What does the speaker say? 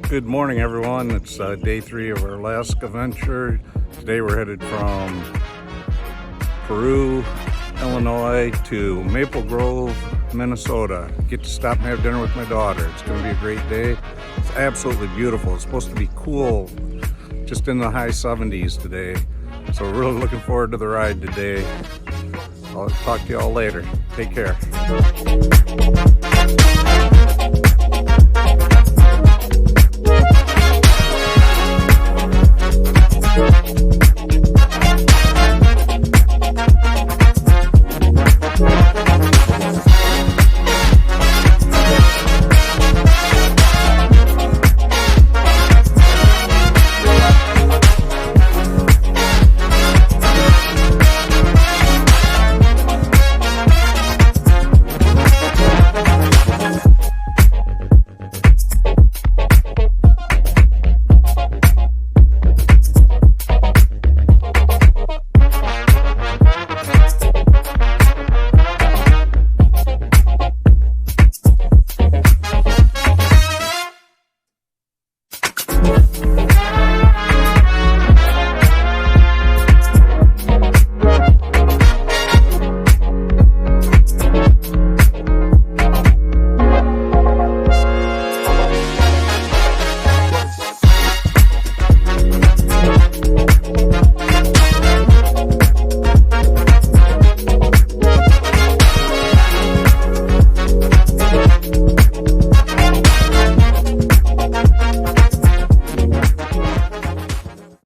Good morning, everyone. It's day 3 of our Alaska venture. Today we're headed from Peru, Illinois to Maple Grove, Minnesota. Get to stop and have dinner with my daughter. It's going to be a great day. It's absolutely beautiful. It's supposed to be cool, just in the high 70s today. So we're really looking forward to the ride today. I'll talk to you all later. Take care.